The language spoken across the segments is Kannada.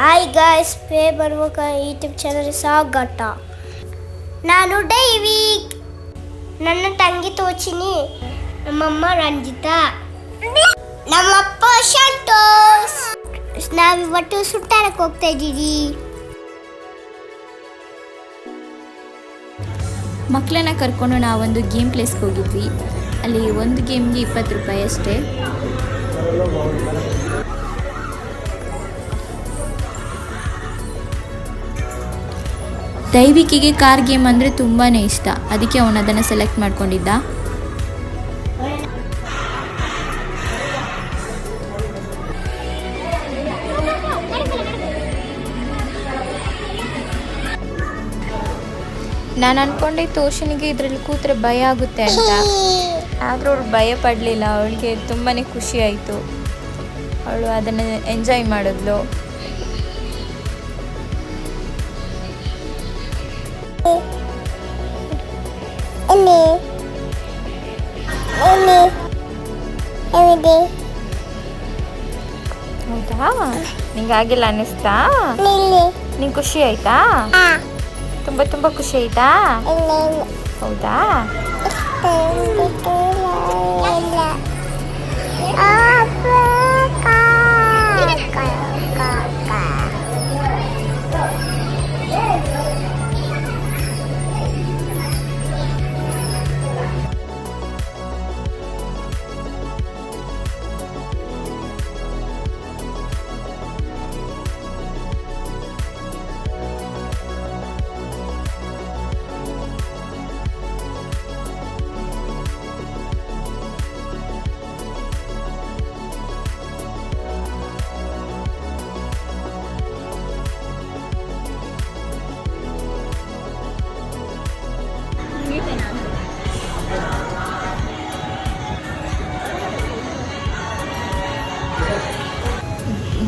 ಹಾಯ್ ಗಾಯ್ಸ್, ಪೇ ಬರುವಾಗ ಯೂಟ್ಯೂಬ್ ಚಾನಲ್ ಸ್ವಾಗತ. ನಾನು ಡೈವಿಕ್, ನನ್ನ ತಂಗಿ ತೋಚಿನಿ, ನಮ್ಮಮ್ಮ ರಂಜಿತಾ, ನಮ್ಮಪ್ಪ ಸಂತೋಷ್. ನಾವಿವತ್ತು ಸುತ್ತಾಡಕ್ಕೆ ಹೋಗ್ತಾ ಇದ್ದೀವಿ. ಮಕ್ಕಳನ್ನ ಕರ್ಕೊಂಡು ನಾವೊಂದು ಗೇಮ್ ಪ್ಲೇಸ್ಗೆ ಹೋಗಿದ್ವಿ. ಅಲ್ಲಿ ಒಂದು ಗೇಮ್ಗೆ 20 ರೂಪಾಯಿ ಅಷ್ಟೇ. ದೈವಿಕಿಗೆ ಕಾರ್ ಗೇಮ್ ಅಂದರೆ ತುಂಬಾ ಇಷ್ಟ, ಅದಕ್ಕೆ ಅವನು ಅದನ್ನು ಸೆಲೆಕ್ಟ್ ಮಾಡ್ಕೊಂಡಿದ್ದ. ನಾನು ಅಂದ್ಕೊಂಡೆ ತೋಷನಿಗೆ ಇದರಲ್ಲಿ ಕೂತ್ರೆ ಭಯ ಆಗುತ್ತೆ ಅಂತ, ಆದರೂ ಅವಳು ಭಯ ಪಡಲಿಲ್ಲ. ಅವಳಿಗೆ ತುಂಬಾ ಖುಷಿ ಆಯಿತು, ಅವಳು ಅದನ್ನು ಎಂಜಾಯ್ ಮಾಡಿದ್ಲು. ಹೌದಾ, ನಿಂಗೆ ಆಗಿಲ್ಲ ಅನ್ನಿಸ್ತಾ? ನಿಂಗೆ ಖುಷಿ ಆಯ್ತಾ? ತುಂಬ ತುಂಬ ಖುಷಿ ಆಯ್ತಾ? ಹೌದಾ?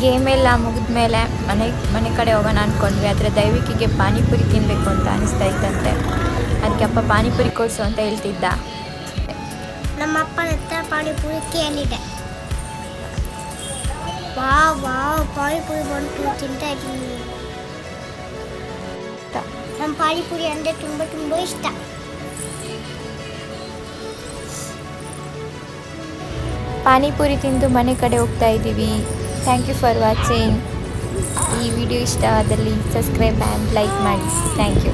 ಗೇಮ್ ಎಲ್ಲ ಮುಗಿದ್ಮೇಲೆ ಮನೆ ಕಡೆ ಹೋಗೋಣ ಅಂದ್ಕೊಂಡ್ವಿ. ಆದರೆ ದೈವಿಕಿಗೆ ಪಾನಿಪುರಿ ತಿನ್ನಬೇಕು ಅಂತ ಅನಿಸ್ತಾ ಇತ್ತಂತೆ. ಅದಕ್ಕೆ ಅಪ್ಪ ಪಾನಿಪುರಿ ಕೊಡಿಸು ಅಂತ ಹೇಳ್ತಿದ್ದ. ನಮ್ಮ ಅಪ್ಪನ ಹತ್ರ ಪಾನಿಪುರಿ ಕೇಳಿದೆ. ವಾವ್ ವಾವ್, ಪಾನಿಪುರಿ ಬಂತು, ತಿಂತಾ ಇದ್ದೀನಿ. ನಮ್ಮ ಪಾನಿಪುರಿ ಅಂದರೆ ತುಂಬ ತುಂಬ ಇಷ್ಟ. ಪಾನಿಪುರಿ ತಿಂದು ಮನೆ ಕಡೆ ಹೋಗ್ತಾ ಇದ್ದೀವಿ. Thank you for watching. ಈ ವಿಡಿಯೋ ಇಷ್ಟ ಆದಲ್ಲಿ ಸಬ್ಸ್ಕ್ರೈಬ್ ಆ್ಯಂಡ್ ಲೈಕ್ ಮಾಡಿ. Thank you.